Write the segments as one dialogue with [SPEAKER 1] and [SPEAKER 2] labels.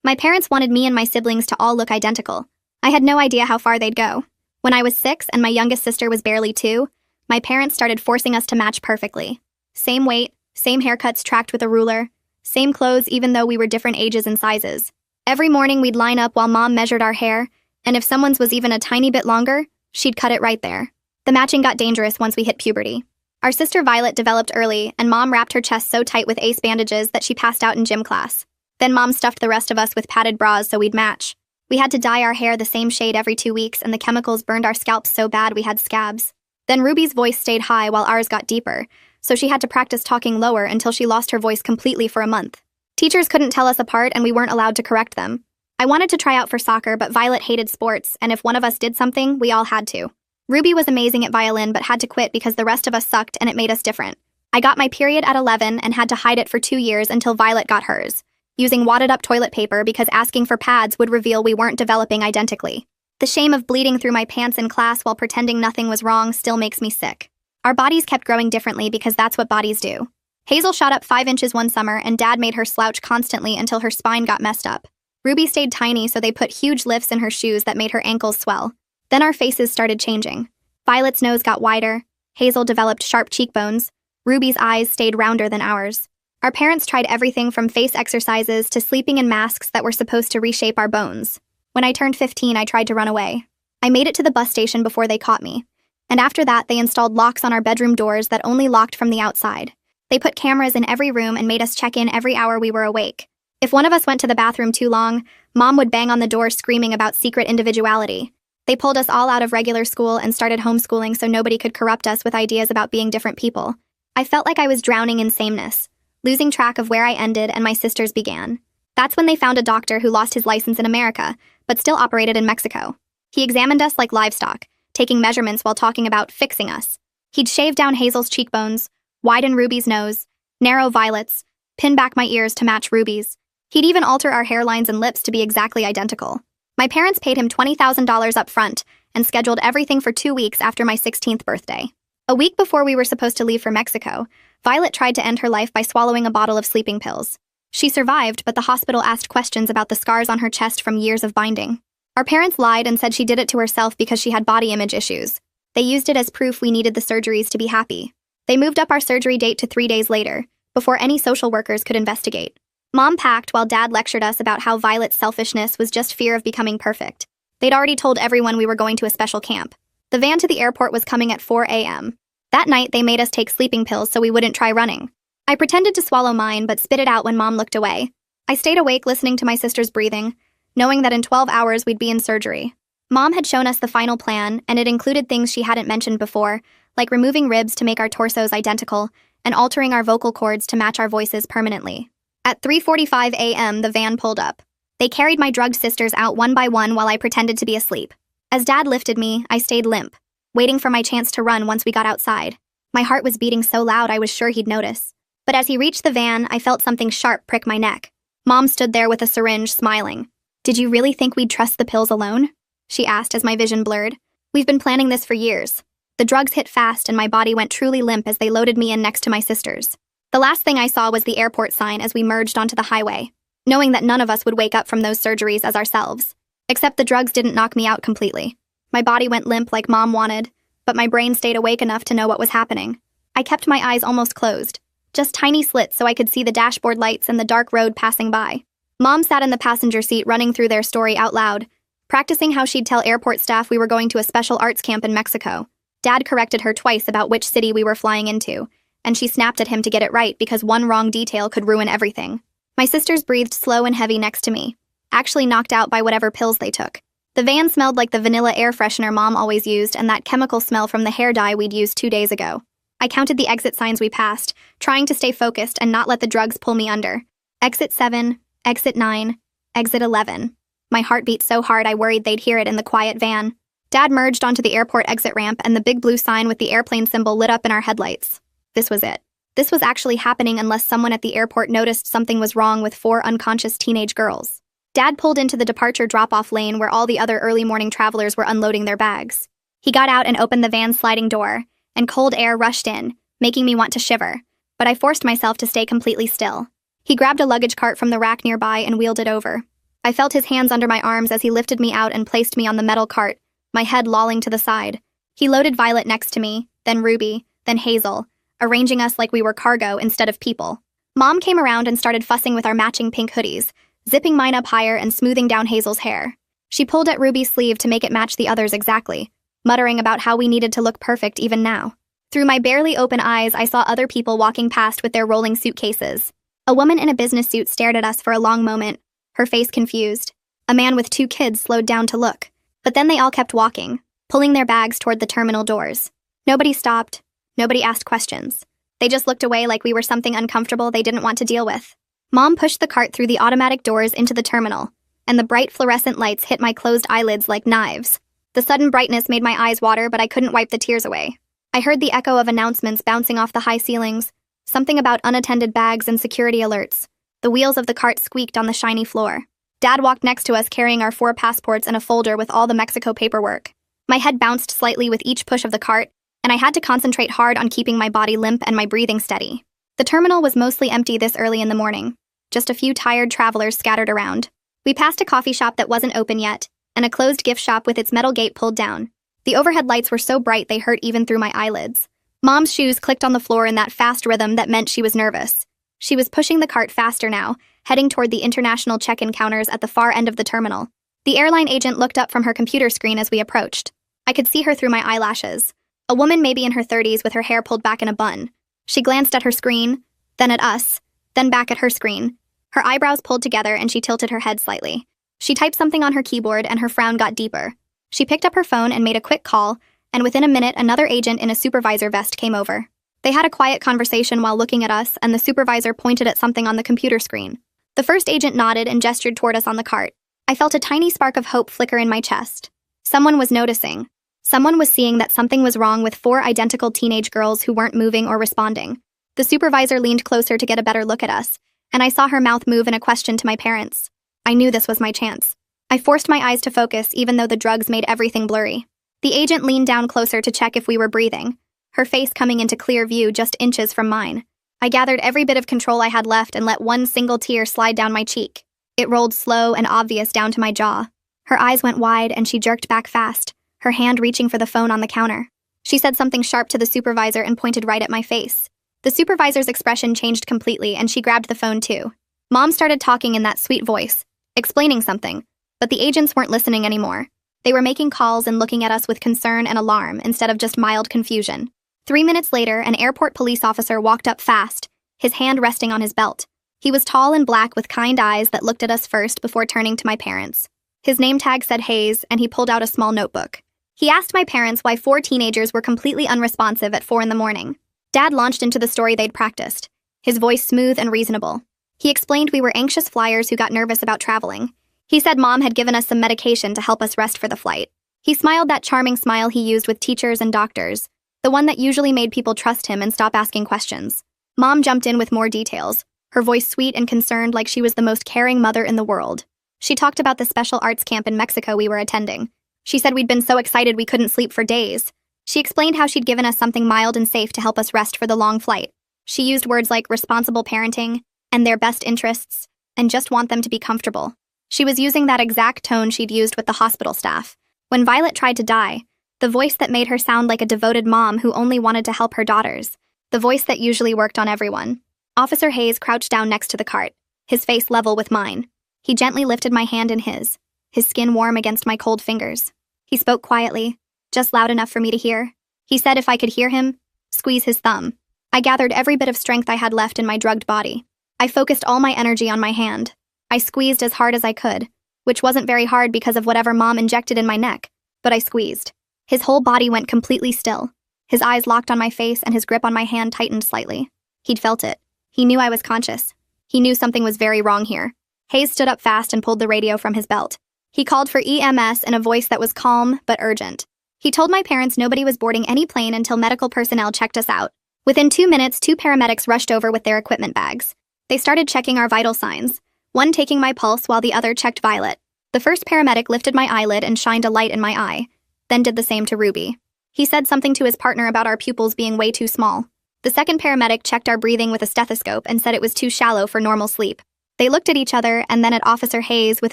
[SPEAKER 1] My parents wanted me and my siblings to all look identical. I had no idea how far they'd go. When I was 6 and my youngest sister was barely 2, my parents started forcing us to match perfectly. Same weight, same haircuts tracked with a ruler, same clothes even though we were different ages and sizes. Every morning we'd line up while Mom measured our hair, and if someone's was even a tiny bit longer, she'd cut it right there. The matching got dangerous once we hit puberty. Our sister Violet developed early, and Mom wrapped her chest so tight with ace bandages that she passed out in gym class. Then Mom stuffed the rest of us with padded bras so we'd match. We had to dye our hair the same shade every 2 weeks, and the chemicals burned our scalps so bad we had scabs. Then Ruby's voice stayed high while ours got deeper, so she had to practice talking lower until she lost her voice completely for a month. Teachers couldn't tell us apart, and we weren't allowed to correct them. I wanted to try out for soccer, but Violet hated sports, and if one of us did something, we all had to. Ruby was amazing at violin but had to quit because the rest of us sucked and it made us different. I got my period at 11 and had to hide it for 2 years until Violet got hers, using wadded-up toilet paper because asking for pads would reveal we weren't developing identically. The shame of bleeding through my pants in class while pretending nothing was wrong still makes me sick. Our bodies kept growing differently because that's what bodies do. Hazel shot up 5 inches one summer, and Dad made her slouch constantly until her spine got messed up. Ruby stayed tiny, so they put huge lifts in her shoes that made her ankles swell. Then our faces started changing. Violet's nose got wider, Hazel developed sharp cheekbones, Ruby's eyes stayed rounder than ours. Our parents tried everything from face exercises to sleeping in masks that were supposed to reshape our bones. When I turned 15, I tried to run away. I made it to the bus station before they caught me. And after that, they installed locks on our bedroom doors that only locked from the outside. They put cameras in every room and made us check in every hour we were awake. If one of us went to the bathroom too long, Mom would bang on the door screaming about secret individuality. They pulled us all out of regular school and started homeschooling so nobody could corrupt us with ideas about being different people. I felt like I was drowning in sameness, losing track of where I ended and my sisters began. That's when they found a doctor who lost his license in America, but still operated in Mexico. He examined us like livestock, taking measurements while talking about fixing us. He'd shave down Hazel's cheekbones, widen Ruby's nose, narrow Violet's, pin back my ears to match Ruby's. He'd even alter our hairlines and lips to be exactly identical. My parents paid him $20,000 up front and scheduled everything for 2 weeks after my 16th birthday. A week before we were supposed to leave for Mexico, Violet tried to end her life by swallowing a bottle of sleeping pills. She survived, but the hospital asked questions about the scars on her chest from years of binding. Our parents lied and said she did it to herself because she had body image issues. They used it as proof we needed the surgeries to be happy. They moved up our surgery date to 3 days later, before any social workers could investigate. Mom packed while Dad lectured us about how Violet's selfishness was just fear of becoming perfect. They'd already told everyone we were going to a special camp. The van to the airport was coming at 4 a.m. That night, they made us take sleeping pills so we wouldn't try running. I pretended to swallow mine, but spit it out when Mom looked away. I stayed awake listening to my sister's breathing, knowing that in 12 hours we'd be in surgery. Mom had shown us the final plan, and it included things she hadn't mentioned before, like removing ribs to make our torsos identical and altering our vocal cords to match our voices permanently. At 3:45 a.m., the van pulled up. They carried my drugged sisters out one by one while I pretended to be asleep. As Dad lifted me, I stayed limp, waiting for my chance to run once we got outside. My heart was beating so loud I was sure he'd notice. But as he reached the van, I felt something sharp prick my neck. Mom stood there with a syringe, smiling. "Did you really think we'd trust the pills alone?" she asked as my vision blurred. "We've been planning this for years." The drugs hit fast and my body went truly limp as they loaded me in next to my sisters. The last thing I saw was the airport sign as we merged onto the highway, knowing that none of us would wake up from those surgeries as ourselves. Except the drugs didn't knock me out completely. My body went limp like Mom wanted, but my brain stayed awake enough to know what was happening. I kept my eyes almost closed, just tiny slits so I could see the dashboard lights and the dark road passing by. Mom sat in the passenger seat running through their story out loud, practicing how she'd tell airport staff we were going to a special arts camp in Mexico. Dad corrected her twice about which city we were flying into, and she snapped at him to get it right because one wrong detail could ruin everything. My sisters breathed slow and heavy next to me, actually knocked out by whatever pills they took. The van smelled like the vanilla air freshener Mom always used and that chemical smell from the hair dye we'd used 2 days ago. I counted the exit signs we passed, trying to stay focused and not let the drugs pull me under. Exit 7, exit 9, exit 11. My heart beat so hard I worried they'd hear it in the quiet van. Dad merged onto the airport exit ramp and the big blue sign with the airplane symbol lit up in our headlights. This was it. This was actually happening unless someone at the airport noticed something was wrong with 4 unconscious teenage girls. Dad pulled into the departure drop-off lane where all the other early morning travelers were unloading their bags. He got out and opened the van's sliding door, and cold air rushed in, making me want to shiver, but I forced myself to stay completely still. He grabbed a luggage cart from the rack nearby and wheeled it over. I felt his hands under my arms as he lifted me out and placed me on the metal cart, my head lolling to the side. He loaded Violet next to me, then Ruby, then Hazel, arranging us like we were cargo instead of people. Mom came around and started fussing with our matching pink hoodies, zipping mine up higher and smoothing down Hazel's hair. She pulled at Ruby's sleeve to make it match the others exactly, muttering about how we needed to look perfect even now. Through my barely open eyes, I saw other people walking past with their rolling suitcases. A woman in a business suit stared at us for a long moment, her face confused. A man with 2 kids slowed down to look. But then they all kept walking, pulling their bags toward the terminal doors. Nobody stopped. Nobody asked questions. They just looked away like we were something uncomfortable they didn't want to deal with. Mom pushed the cart through the automatic doors into the terminal, and the bright fluorescent lights hit my closed eyelids like knives. The sudden brightness made my eyes water, but I couldn't wipe the tears away. I heard the echo of announcements bouncing off the high ceilings, something about unattended bags and security alerts. The wheels of the cart squeaked on the shiny floor. Dad walked next to us carrying our 4 passports and a folder with all the Mexico paperwork. My head bounced slightly with each push of the cart, and I had to concentrate hard on keeping my body limp and my breathing steady. The terminal was mostly empty this early in the morning, just a few tired travelers scattered around. We passed a coffee shop that wasn't open yet, and a closed gift shop with its metal gate pulled down. The overhead lights were so bright they hurt even through my eyelids. Mom's shoes clicked on the floor in that fast rhythm that meant she was nervous. She was pushing the cart faster now, heading toward the international check-in counters at the far end of the terminal. The airline agent looked up from her computer screen as we approached. I could see her through my eyelashes. A woman maybe in her 30s with her hair pulled back in a bun. She glanced at her screen, then at us, then back at her screen. Her eyebrows pulled together and she tilted her head slightly. She typed something on her keyboard and her frown got deeper. She picked up her phone and made a quick call, and within a minute another agent in a supervisor vest came over. They had a quiet conversation while looking at us, and the supervisor pointed at something on the computer screen. The first agent nodded and gestured toward us on the cart. I felt a tiny spark of hope flicker in my chest. Someone was noticing. Someone was seeing that something was wrong with 4 identical teenage girls who weren't moving or responding. The supervisor leaned closer to get a better look at us, and I saw her mouth move in a question to my parents. I knew this was my chance. I forced my eyes to focus even though the drugs made everything blurry. The agent leaned down closer to check if we were breathing, her face coming into clear view just inches from mine. I gathered every bit of control I had left and let one single tear slide down my cheek. It rolled slow and obvious down to my jaw. Her eyes went wide and she jerked back fast, her hand reaching for the phone on the counter. She said something sharp to the supervisor and pointed right at my face. The supervisor's expression changed completely and she grabbed the phone too. Mom started talking in that sweet voice, explaining something, but the agents weren't listening anymore. They were making calls and looking at us with concern and alarm instead of just mild confusion. 3 minutes later, an airport police officer walked up fast, his hand resting on his belt. He was tall and black with kind eyes that looked at us first before turning to my parents. His name tag said Hayes, and he pulled out a small notebook. He asked my parents why 4 teenagers were completely unresponsive at 4 in the morning. Dad launched into the story they'd practiced, his voice smooth and reasonable. He explained we were anxious flyers who got nervous about traveling. He said Mom had given us some medication to help us rest for the flight. He smiled that charming smile he used with teachers and doctors, the one that usually made people trust him and stop asking questions. Mom jumped in with more details, her voice sweet and concerned like she was the most caring mother in the world. She talked about the special arts camp in Mexico we were attending. She said we'd been so excited we couldn't sleep for days. She explained how she'd given us something mild and safe to help us rest for the long flight. She used words like responsible parenting, and their best interests, and just want them to be comfortable. She was using that exact tone she'd used with the hospital staff. When Violet tried to die, the voice that made her sound like a devoted mom who only wanted to help her daughters. The voice that usually worked on everyone. Officer Hayes crouched down next to the cart, his face level with mine. He gently lifted my hand in his skin warm against my cold fingers. He spoke quietly, just loud enough for me to hear. He said if I could hear him, squeeze his thumb. I gathered every bit of strength I had left in my drugged body. I focused all my energy on my hand. I squeezed as hard as I could, which wasn't very hard because of whatever Mom injected in my neck, but I squeezed. His whole body went completely still. His eyes locked on my face and his grip on my hand tightened slightly. He'd felt it. He knew I was conscious. He knew something was very wrong here. Hayes stood up fast and pulled the radio from his belt. He called for EMS in a voice that was calm but urgent. He told my parents nobody was boarding any plane until medical personnel checked us out. Within 2 minutes, 2 paramedics rushed over with their equipment bags. They started checking our vital signs, one taking my pulse while the other checked Violet. The first paramedic lifted my eyelid and shined a light in my eye, then did the same to Ruby. He said something to his partner about our pupils being way too small. The second paramedic checked our breathing with a stethoscope and said it was too shallow for normal sleep. They looked at each other and then at Officer Hayes with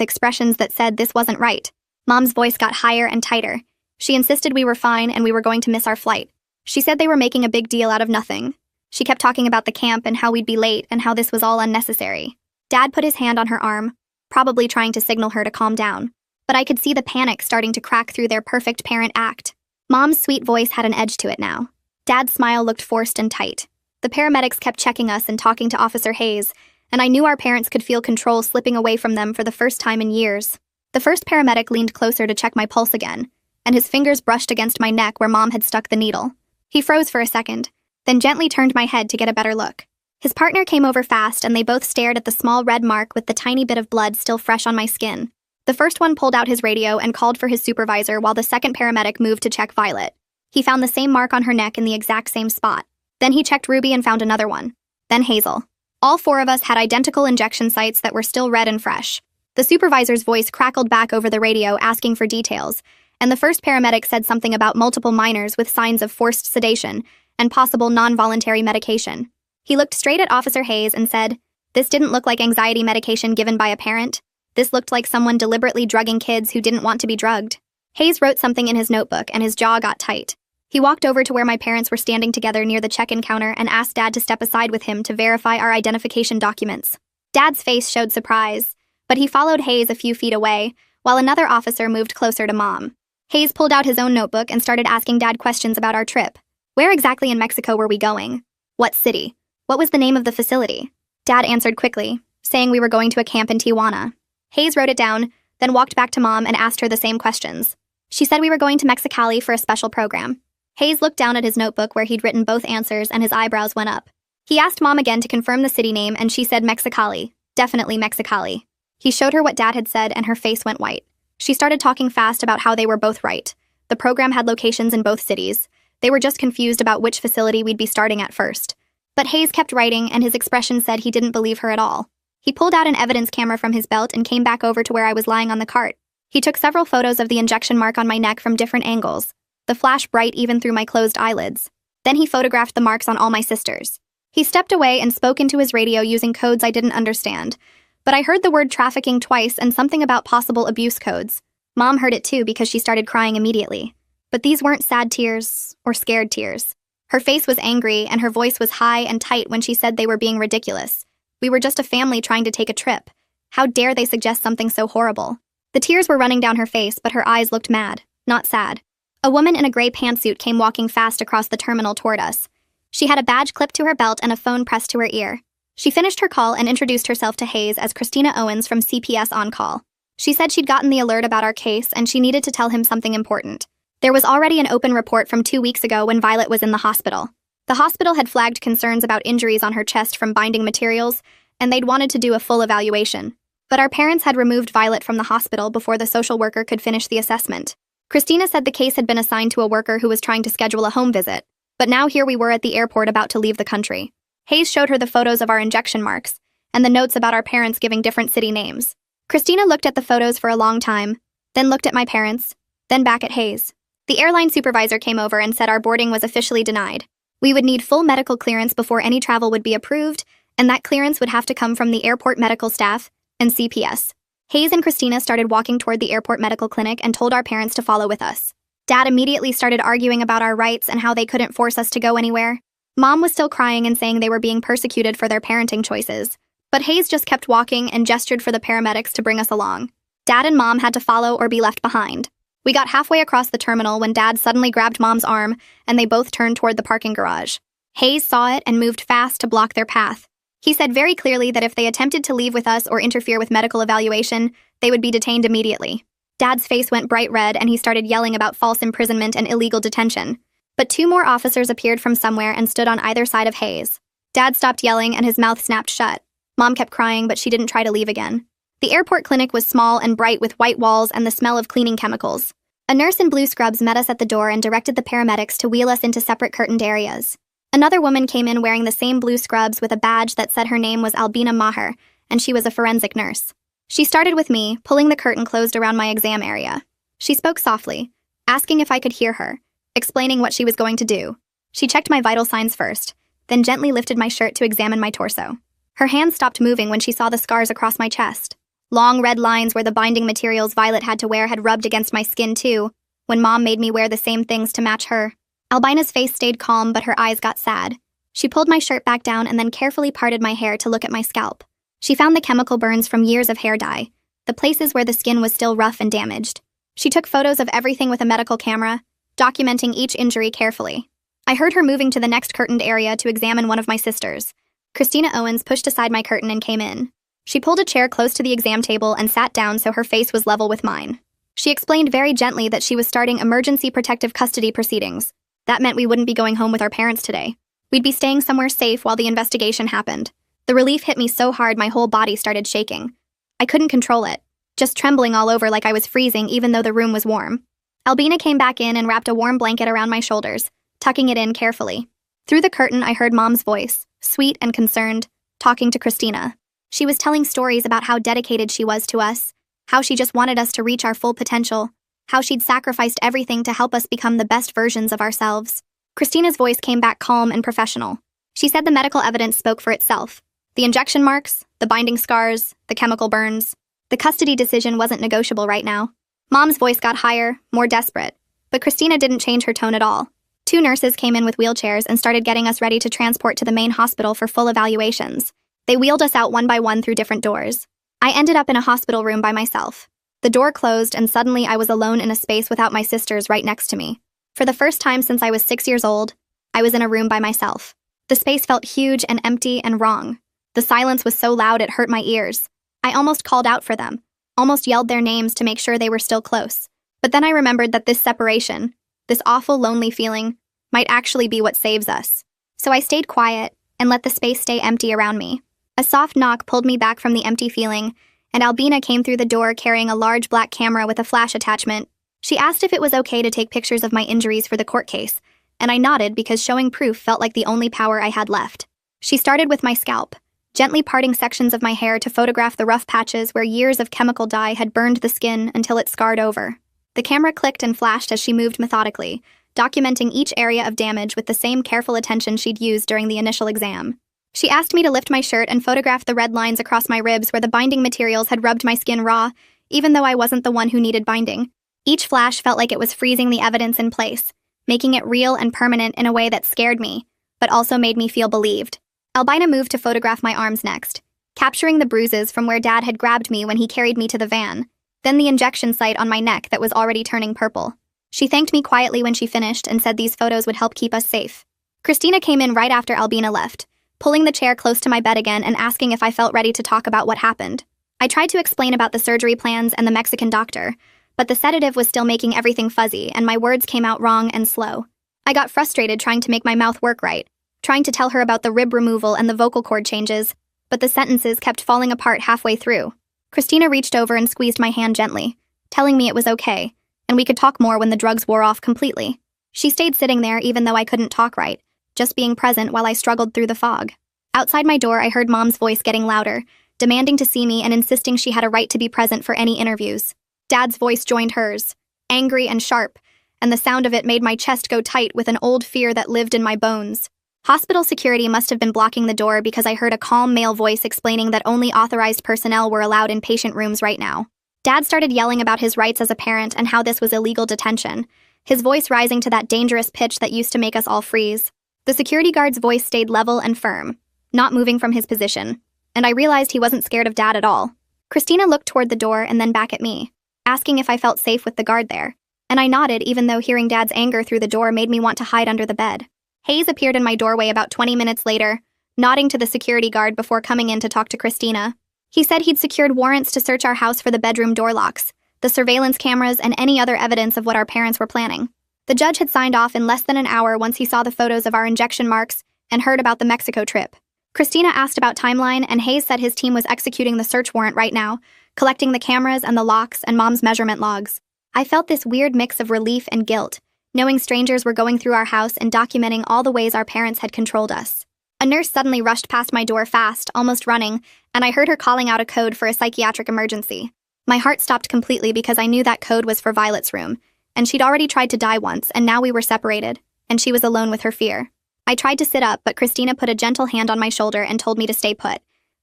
[SPEAKER 1] expressions that said this wasn't right. Mom's voice got higher and tighter. She insisted we were fine and we were going to miss our flight. She said they were making a big deal out of nothing. She kept talking about the camp and how we'd be late and how this was all unnecessary. Dad put his hand on her arm, probably trying to signal her to calm down. But I could see the panic starting to crack through their perfect parent act. Mom's sweet voice had an edge to it now. Dad's smile looked forced and tight. The paramedics kept checking us and talking to Officer Hayes, and I knew our parents could feel control slipping away from them for the first time in years. The first paramedic leaned closer to check my pulse again, and his fingers brushed against my neck where Mom had stuck the needle. He froze for a second, then gently turned my head to get a better look. His partner came over fast and they both stared at the small red mark with the tiny bit of blood still fresh on my skin. The first one pulled out his radio and called for his supervisor while the second paramedic moved to check Violet. He found the same mark on her neck in the exact same spot. Then he checked Ruby and found another one. Then Hazel. All four of us had identical injection sites that were still red and fresh. The supervisor's voice crackled back over the radio asking for details, and the first paramedic said something about multiple minors with signs of forced sedation and possible non-voluntary medication. He looked straight at Officer Hayes and said, "This didn't look like anxiety medication given by a parent. This looked like someone deliberately drugging kids who didn't want to be drugged." Hayes wrote something in his notebook and his jaw got tight. He walked over to where my parents were standing together near the check-in counter and asked Dad to step aside with him to verify our identification documents. Dad's face showed surprise, but he followed Hayes a few feet away, while another officer moved closer to Mom. Hayes pulled out his own notebook and started asking Dad questions about our trip. Where exactly in Mexico were we going? What city? What was the name of the facility? Dad answered quickly, saying we were going to a camp in Tijuana. Hayes wrote it down, then walked back to Mom and asked her the same questions. She said we were going to Mexicali for a special program. Hayes looked down at his notebook where he'd written both answers and his eyebrows went up. He asked Mom again to confirm the city name and she said Mexicali. Definitely Mexicali. He showed her what Dad had said and her face went white. She started talking fast about how they were both right. The program had locations in both cities. They were just confused about which facility we'd be starting at first. But Hayes kept writing and his expression said he didn't believe her at all. He pulled out an evidence camera from his belt and came back over to where I was lying on the cart. He took several photos of the injection mark on my neck from different angles. The flash bright even through my closed eyelids. Then he photographed the marks on all my sisters. He stepped away and spoke into his radio using codes I didn't understand. But I heard the word trafficking twice and something about possible abuse codes. Mom heard it too because she started crying immediately. But these weren't sad tears or scared tears. Her face was angry and her voice was high and tight when she said they were being ridiculous. We were just a family trying to take a trip. How dare they suggest something so horrible? The tears were running down her face, but her eyes looked mad, not sad. A woman in a gray pantsuit came walking fast across the terminal toward us. She had a badge clipped to her belt and a phone pressed to her ear. She finished her call and introduced herself to Hayes as Christina Owens from CPS On Call. She said she'd gotten the alert about our case and she needed to tell him something important. There was already an open report from 2 weeks ago when Violet was in the hospital. The hospital had flagged concerns about injuries on her chest from binding materials, and they'd wanted to do a full evaluation. But our parents had removed Violet from the hospital before the social worker could finish the assessment. Christina said the case had been assigned to a worker who was trying to schedule a home visit, but now here we were at the airport about to leave the country. Hayes showed her the photos of our injection marks, and the notes about our parents giving different city names. Christina looked at the photos for a long time, then looked at my parents, then back at Hayes. The airline supervisor came over and said our boarding was officially denied. We would need full medical clearance before any travel would be approved, and that clearance would have to come from the airport medical staff and CPS. Hayes and Christina started walking toward the airport medical clinic and told our parents to follow with us. Dad immediately started arguing about our rights and how they couldn't force us to go anywhere. Mom was still crying and saying they were being persecuted for their parenting choices. But Hayes just kept walking and gestured for the paramedics to bring us along. Dad and Mom had to follow or be left behind. We got halfway across the terminal when Dad suddenly grabbed Mom's arm and they both turned toward the parking garage. Hayes saw it and moved fast to block their path. He said very clearly that if they attempted to leave with us or interfere with medical evaluation, they would be detained immediately. Dad's face went bright red and he started yelling about false imprisonment and illegal detention. But 2 more officers appeared from somewhere and stood on either side of Hayes. Dad stopped yelling and his mouth snapped shut. Mom kept crying, but she didn't try to leave again. The airport clinic was small and bright with white walls and the smell of cleaning chemicals. A nurse in blue scrubs met us at the door and directed the paramedics to wheel us into separate curtained areas. Another woman came in wearing the same blue scrubs with a badge that said her name was Albina Maher, and she was a forensic nurse. She started with me, pulling the curtain closed around my exam area. She spoke softly, asking if I could hear her, explaining what she was going to do. She checked my vital signs first, then gently lifted my shirt to examine my torso. Her hand stopped moving when she saw the scars across my chest. Long red lines where the binding materials Violet had to wear had rubbed against my skin too, when Mom made me wear the same things to match her. Albina's face stayed calm, but her eyes got sad. She pulled my shirt back down and then carefully parted my hair to look at my scalp. She found the chemical burns from years of hair dye, the places where the skin was still rough and damaged. She took photos of everything with a medical camera, documenting each injury carefully. I heard her moving to the next curtained area to examine one of my sisters. Christina Owens pushed aside my curtain and came in. She pulled a chair close to the exam table and sat down so her face was level with mine. She explained very gently that she was starting emergency protective custody proceedings. That meant we wouldn't be going home with our parents today. We'd be staying somewhere safe while the investigation happened. The relief hit me so hard my whole body started shaking. I couldn't control it, just trembling all over like I was freezing even though the room was warm. Albina came back in and wrapped a warm blanket around my shoulders, tucking it in carefully. Through the curtain, I heard Mom's voice, sweet and concerned, talking to Christina. She was telling stories about how dedicated she was to us, how she just wanted us to reach our full potential, how she'd sacrificed everything to help us become the best versions of ourselves. Christina's voice came back calm and professional. She said the medical evidence spoke for itself. The injection marks, the binding scars, the chemical burns. The custody decision wasn't negotiable right now. Mom's voice got higher, more desperate, but Christina didn't change her tone at all. 2 nurses came in with wheelchairs and started getting us ready to transport to the main hospital for full evaluations. They wheeled us out one by one through different doors. I ended up in a hospital room by myself. The door closed and suddenly I was alone in a space without my sisters right next to me. For the first time since I was 6 years old, I was in a room by myself. The space felt huge and empty and wrong. The silence was so loud it hurt my ears. I almost called out for them, almost yelled their names to make sure they were still close. But then I remembered that this separation, this awful lonely feeling, might actually be what saves us. So I stayed quiet and let the space stay empty around me. A soft knock pulled me back from the empty feeling, and Albina came through the door carrying a large black camera with a flash attachment. She asked if it was okay to take pictures of my injuries for the court case, and I nodded because showing proof felt like the only power I had left. She started with my scalp, gently parting sections of my hair to photograph the rough patches where years of chemical dye had burned the skin until it scarred over. The camera clicked and flashed as she moved methodically, documenting each area of damage with the same careful attention she'd used during the initial exam. She asked me to lift my shirt and photograph the red lines across my ribs where the binding materials had rubbed my skin raw, even though I wasn't the one who needed binding. Each flash felt like it was freezing the evidence in place, making it real and permanent in a way that scared me, but also made me feel believed. Albina moved to photograph my arms next, capturing the bruises from where Dad had grabbed me when he carried me to the van, then the injection site on my neck that was already turning purple. She thanked me quietly when she finished and said these photos would help keep us safe. Christina came in right after Albina left, pulling the chair close to my bed again and asking if I felt ready to talk about what happened. I tried to explain about the surgery plans and the Mexican doctor, but the sedative was still making everything fuzzy and my words came out wrong and slow. I got frustrated trying to make my mouth work right, trying to tell her about the rib removal and the vocal cord changes, but the sentences kept falling apart halfway through. Christina reached over and squeezed my hand gently, telling me it was okay, and we could talk more when the drugs wore off completely. She stayed sitting there even though I couldn't talk right, just being present while I struggled through the fog. Outside my door, I heard Mom's voice getting louder, demanding to see me and insisting she had a right to be present for any interviews. Dad's voice joined hers, angry and sharp, and the sound of it made my chest go tight with an old fear that lived in my bones. Hospital security must have been blocking the door because I heard a calm male voice explaining that only authorized personnel were allowed in patient rooms right now. Dad started yelling about his rights as a parent and how this was illegal detention, his voice rising to that dangerous pitch that used to make us all freeze. The security guard's voice stayed level and firm, not moving from his position, and I realized he wasn't scared of Dad at all. Christina looked toward the door and then back at me, asking if I felt safe with the guard there, and I nodded even though hearing Dad's anger through the door made me want to hide under the bed. Hayes appeared in my doorway about 20 minutes later, nodding to the security guard before coming in to talk to Christina. He said he'd secured warrants to search our house for the bedroom door locks, the surveillance cameras, and any other evidence of what our parents were planning. The judge had signed off in less than an hour once he saw the photos of our injection marks and heard about the Mexico trip. Christina asked about timeline, and Hayes said his team was executing the search warrant right now, collecting the cameras and the locks and Mom's measurement logs. I felt this weird mix of relief and guilt, knowing strangers were going through our house and documenting all the ways our parents had controlled us. A nurse suddenly rushed past my door fast, almost running, and I heard her calling out a code for a psychiatric emergency. My heart stopped completely because I knew that code was for Violet's room, and she'd already tried to die once, and now we were separated, and she was alone with her fear. I tried to sit up, but Christina put a gentle hand on my shoulder and told me to stay put,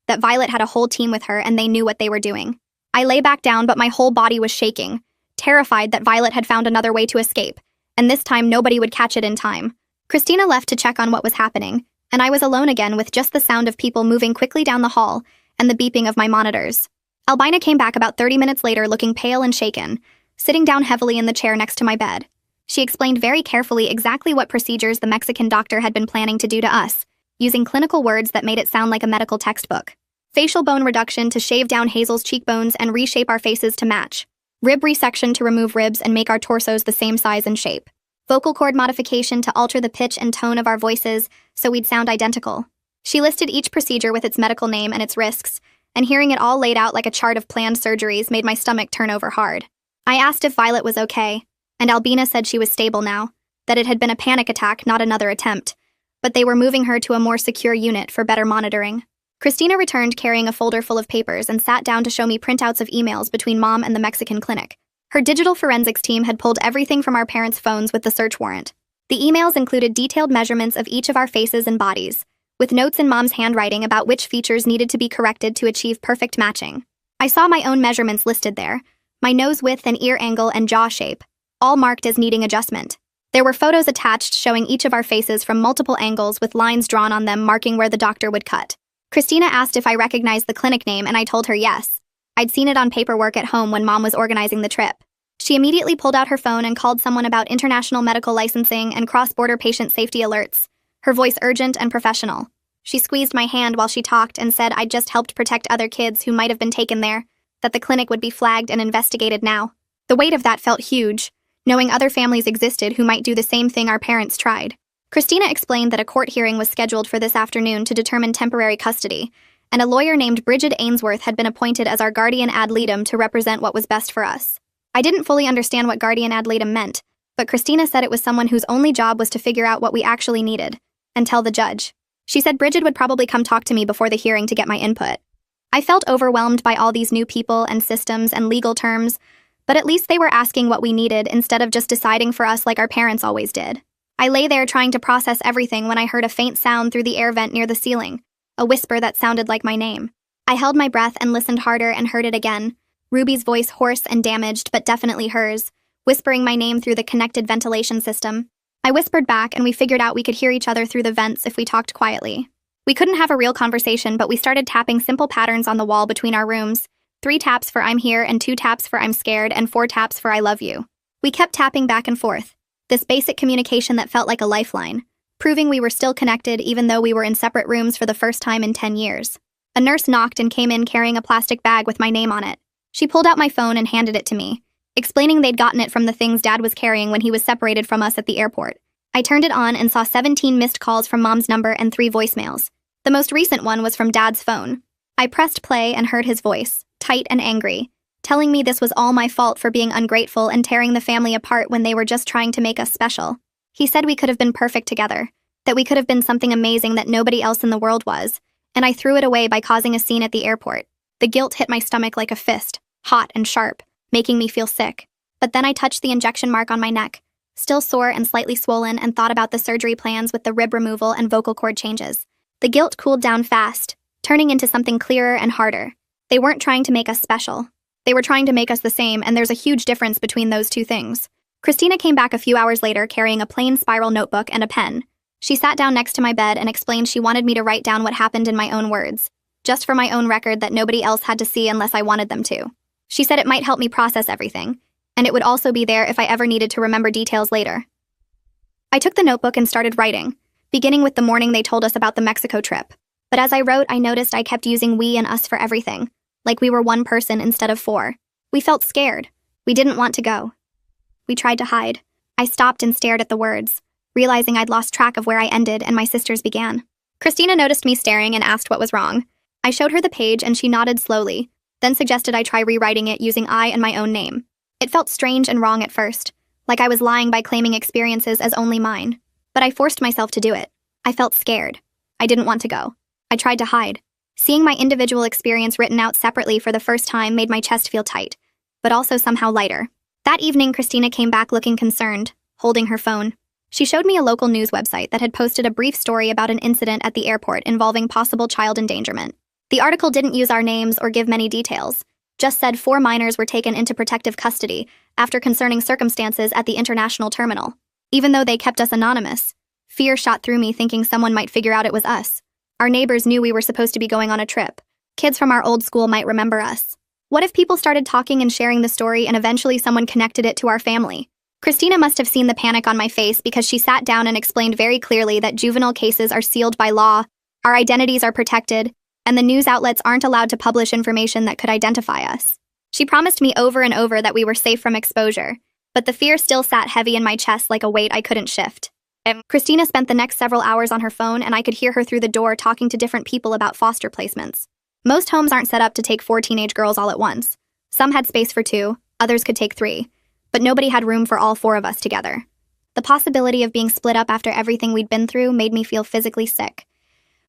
[SPEAKER 1] that Violet had a whole team with her and they knew what they were doing. I lay back down, but my whole body was shaking, terrified that Violet had found another way to escape, and this time nobody would catch it in time. Christina left to check on what was happening, and I was alone again with just the sound of people moving quickly down the hall and the beeping of my monitors. Albina came back about 30 minutes later looking pale and shaken, sitting down heavily in the chair next to my bed. She explained very carefully exactly what procedures the Mexican doctor had been planning to do to us, using clinical words that made it sound like a medical textbook. Facial bone reduction to shave down Hazel's cheekbones and reshape our faces to match. Rib resection to remove ribs and make our torsos the same size and shape. Vocal cord modification to alter the pitch and tone of our voices so we'd sound identical. She listed each procedure with its medical name and its risks, and hearing it all laid out like a chart of planned surgeries made my stomach turn over hard. I asked if Violet was okay, and Albina said she was stable now, that it had been a panic attack, not another attempt, but they were moving her to a more secure unit for better monitoring. Christina returned carrying a folder full of papers and sat down to show me printouts of emails between Mom and the Mexican clinic. Her digital forensics team had pulled everything from our parents' phones with the search warrant. The emails included detailed measurements of each of our faces and bodies, with notes in Mom's handwriting about which features needed to be corrected to achieve perfect matching. I saw my own measurements listed there, my nose width and ear angle and jaw shape, all marked as needing adjustment. There were photos attached showing each of our faces from multiple angles with lines drawn on them marking where the doctor would cut. Christina asked if I recognized the clinic name, and I told her yes. I'd seen it on paperwork at home when Mom was organizing the trip. She immediately pulled out her phone and called someone about international medical licensing and cross-border patient safety alerts, her voice urgent and professional. She squeezed my hand while she talked and said I'd just helped protect other kids who might have been taken there, that the clinic would be flagged and investigated now. The weight of that felt huge, knowing other families existed who might do the same thing our parents tried. Christina explained that a court hearing was scheduled for this afternoon to determine temporary custody, and a lawyer named Bridget Ainsworth had been appointed as our guardian ad litem to represent what was best for us. I didn't fully understand what guardian ad litem meant, but Christina said it was someone whose only job was to figure out what we actually needed, and tell the judge. She said Bridget would probably come talk to me before the hearing to get my input. I felt overwhelmed by all these new people and systems and legal terms, but at least they were asking what we needed instead of just deciding for us like our parents always did. I lay there trying to process everything when I heard a faint sound through the air vent near the ceiling, a whisper that sounded like my name. I held my breath and listened harder and heard it again, Ruby's voice hoarse and damaged, but definitely hers, whispering my name through the connected ventilation system. I whispered back, and we figured out we could hear each other through the vents if we talked quietly. We couldn't have a real conversation, but we started tapping simple patterns on the wall between our rooms, 3 taps for I'm here and 2 taps for I'm scared and 4 taps for I love you. We kept tapping back and forth. This basic communication that felt like a lifeline, proving we were still connected even though we were in separate rooms for the first time in 10 years. A nurse knocked and came in carrying a plastic bag with my name on it. She pulled out my phone and handed it to me, explaining they'd gotten it from the things Dad was carrying when he was separated from us at the airport. I turned it on and saw 17 missed calls from Mom's number and 3 voicemails. The most recent one was from Dad's phone. I pressed play and heard his voice, tight and angry, telling me this was all my fault for being ungrateful and tearing the family apart when they were just trying to make us special. He said we could have been perfect together, that we could have been something amazing that nobody else in the world was, and I threw it away by causing a scene at the airport. The guilt hit my stomach like a fist, hot and sharp, making me feel sick. But then I touched the injection mark on my neck, still sore and slightly swollen, and thought about the surgery plans with the rib removal and vocal cord changes. The guilt cooled down fast, turning into something clearer and harder. They weren't trying to make us special. They were trying to make us the same, and there's a huge difference between those two things. Christina came back a few hours later carrying a plain spiral notebook and a pen. She sat down next to my bed and explained she wanted me to write down what happened in my own words, just for my own record that nobody else had to see unless I wanted them to. She said it might help me process everything, and it would also be there if I ever needed to remember details later. I took the notebook and started writing, beginning with the morning they told us about the Mexico trip. But as I wrote, I noticed I kept using we and us for everything, like we were one person instead of 4. We felt scared. We didn't want to go. We tried to hide. I stopped and stared at the words, realizing I'd lost track of where I ended and my sisters began. Christina noticed me staring and asked what was wrong. I showed her the page and she nodded slowly, then suggested I try rewriting it using I and my own name. It felt strange and wrong at first, like I was lying by claiming experiences as only mine, but I forced myself to do it. I felt scared. I didn't want to go. I tried to hide. Seeing my individual experience written out separately for the first time made my chest feel tight, but also somehow lighter. That evening, Christina came back looking concerned, holding her phone. She showed me a local news website that had posted a brief story about an incident at the airport involving possible child endangerment. The article didn't use our names or give many details, just said 4 minors were taken into protective custody after concerning circumstances at the international terminal. Even though they kept us anonymous, fear shot through me thinking someone might figure out it was us. Our neighbors knew we were supposed to be going on a trip. Kids from our old school might remember us. What if people started talking and sharing the story and eventually someone connected it to our family? Christina must have seen the panic on my face because she sat down and explained very clearly that juvenile cases are sealed by law, our identities are protected, and the news outlets aren't allowed to publish information that could identify us. She promised me over and over that we were safe from exposure, but the fear still sat heavy in my chest like a weight I couldn't shift. Christina spent the next several hours on her phone, and I could hear her through the door talking to different people about foster placements. Most homes aren't set up to take 4 teenage girls all at once. Some had space for 2, others could take 3, but nobody had room for all 4 of us together. The possibility of being split up after everything we'd been through made me feel physically sick.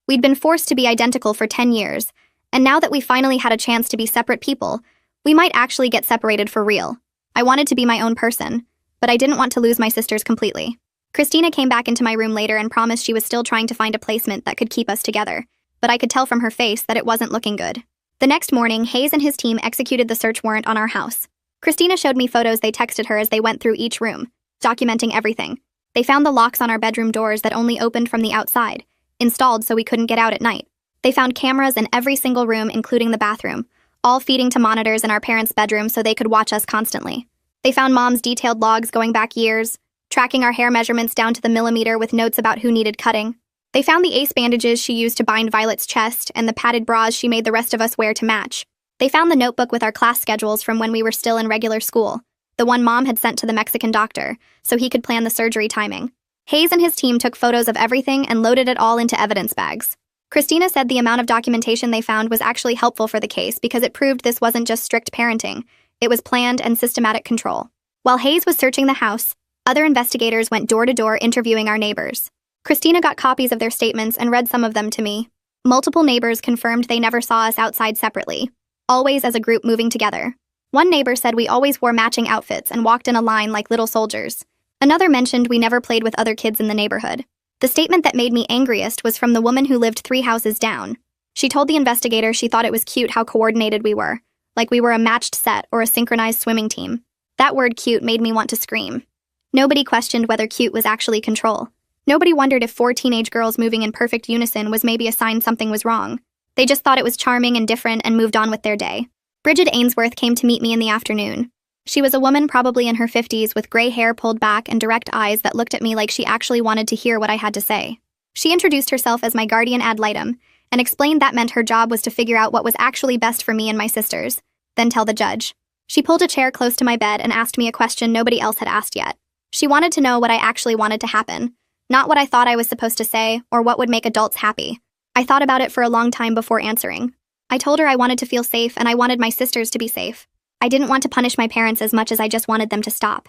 [SPEAKER 1] We'd been forced to be identical for 10 years, and now that we finally had a chance to be separate people, we might actually get separated for real. I wanted to be my own person, but I didn't want to lose my sisters completely. Christina came back into my room later and promised she was still trying to find a placement that could keep us together, but I could tell from her face that it wasn't looking good. The next morning, Hayes and his team executed the search warrant on our house. Christina showed me photos they texted her as they went through each room, documenting everything. They found the locks on our bedroom doors that only opened from the outside, installed so we couldn't get out at night. They found cameras in every single room, including the bathroom, all feeding to monitors in our parents' bedroom so they could watch us constantly. They found Mom's detailed logs going back years, tracking our hair measurements down to the millimeter with notes about who needed cutting. They found the ace bandages she used to bind Violet's chest and the padded bras she made the rest of us wear to match. They found the notebook with our class schedules from when we were still in regular school, the one Mom had sent to the Mexican doctor, so he could plan the surgery timing. Hayes and his team took photos of everything and loaded it all into evidence bags. Christina said the amount of documentation they found was actually helpful for the case because it proved this wasn't just strict parenting, it was planned and systematic control. While Hayes was searching the house, other investigators went door to door interviewing our neighbors. Christina got copies of their statements and read some of them to me. Multiple neighbors confirmed they never saw us outside separately, always as a group moving together. One neighbor said we always wore matching outfits and walked in a line like little soldiers. Another mentioned we never played with other kids in the neighborhood. The statement that made me angriest was from the woman who lived 3 houses down. She told the investigator she thought it was cute how coordinated we were, like we were a matched set or a synchronized swimming team. That word cute made me want to scream. Nobody questioned whether cute was actually control. Nobody wondered if 4 teenage girls moving in perfect unison was maybe a sign something was wrong. They just thought it was charming and different and moved on with their day. Bridget Ainsworth came to meet me in the afternoon. She was a woman probably in her 50s with gray hair pulled back and direct eyes that looked at me like she actually wanted to hear what I had to say. She introduced herself as my guardian ad litem and explained that meant her job was to figure out what was actually best for me and my sisters, then tell the judge. She pulled a chair close to my bed and asked me a question nobody else had asked yet. She wanted to know what I actually wanted to happen, not what I thought I was supposed to say or what would make adults happy. I thought about it for a long time before answering. I told her I wanted to feel safe and I wanted my sisters to be safe. I didn't want to punish my parents as much as I just wanted them to stop.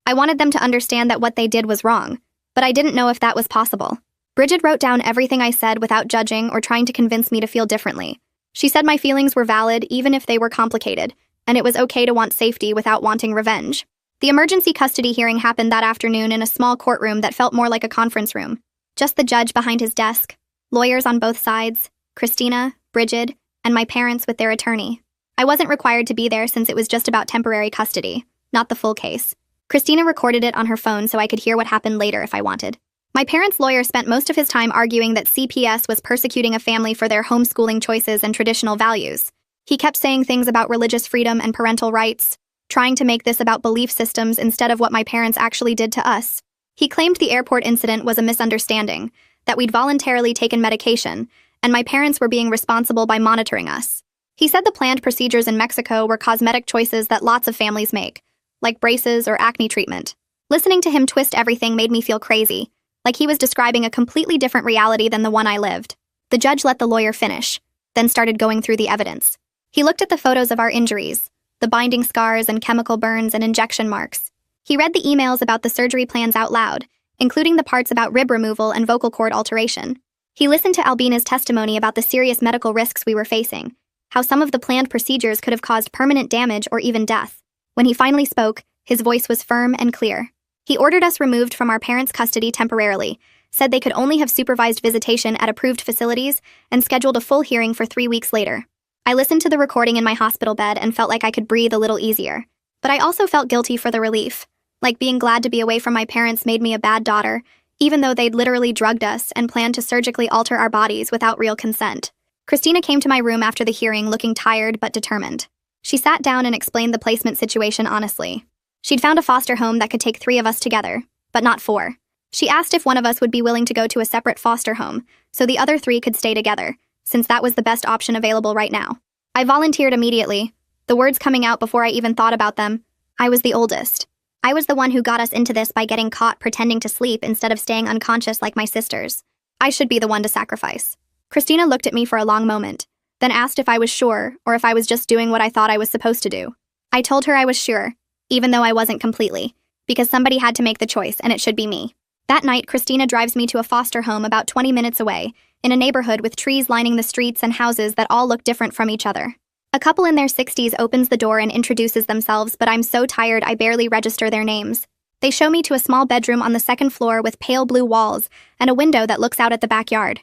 [SPEAKER 1] I wanted them to understand that what they did was wrong, but I didn't know if that was possible. Bridget wrote down everything I said without judging or trying to convince me to feel differently. She said my feelings were valid even if they were complicated, and it was okay to want safety without wanting revenge. The emergency custody hearing happened that afternoon in a small courtroom that felt more like a conference room. Just the judge behind his desk, lawyers on both sides, Christina, Bridget, and my parents with their attorney. I wasn't required to be there since it was just about temporary custody, not the full case. Christina recorded it on her phone so I could hear what happened later if I wanted. My parents' lawyer spent most of his time arguing that CPS was persecuting a family for their homeschooling choices and traditional values. He kept saying things about religious freedom and parental rights, trying to make this about belief systems instead of what my parents actually did to us. He claimed the airport incident was a misunderstanding, that we'd voluntarily taken medication, and my parents were being responsible by monitoring us. He said the planned procedures in Mexico were cosmetic choices that lots of families make, like braces or acne treatment. Listening to him twist everything made me feel crazy, like he was describing a completely different reality than the one I lived. The judge let the lawyer finish, then started going through the evidence. He looked at the photos of our injuries, the binding scars and chemical burns and injection marks. He read the emails about the surgery plans out loud, including the parts about rib removal and vocal cord alteration. He listened to Albina's testimony about the serious medical risks we were facing, how some of the planned procedures could have caused permanent damage or even death. When he finally spoke, his voice was firm and clear. He ordered us removed from our parents' custody temporarily, said they could only have supervised visitation at approved facilities, and scheduled a full hearing for 3 weeks later. I listened to the recording in my hospital bed and felt like I could breathe a little easier. But I also felt guilty for the relief. Like being glad to be away from my parents made me a bad daughter, even though they'd literally drugged us and planned to surgically alter our bodies without real consent. Christina came to my room after the hearing looking tired but determined. She sat down and explained the placement situation honestly. She'd found a foster home that could take 3 of us together, but not 4. She asked if one of us would be willing to go to a separate foster home, so the other 3 could stay together, since that was the best option available right now. I volunteered immediately, the words coming out before I even thought about them. I was the oldest. I was the one who got us into this by getting caught pretending to sleep instead of staying unconscious like my sisters. I should be the one to sacrifice. Christina looked at me for a long moment, then asked if I was sure or if I was just doing what I thought I was supposed to do. I told her I was sure, even though I wasn't completely, because somebody had to make the choice and it should be me. That night, Christina drives me to a foster home about 20 minutes away, in a neighborhood with trees lining the streets and houses that all look different from each other. A couple in their 60s opens the door and introduces themselves, but I'm so tired I barely register their names. They show me to a small bedroom on the 2nd floor with pale blue walls and a window that looks out at the backyard.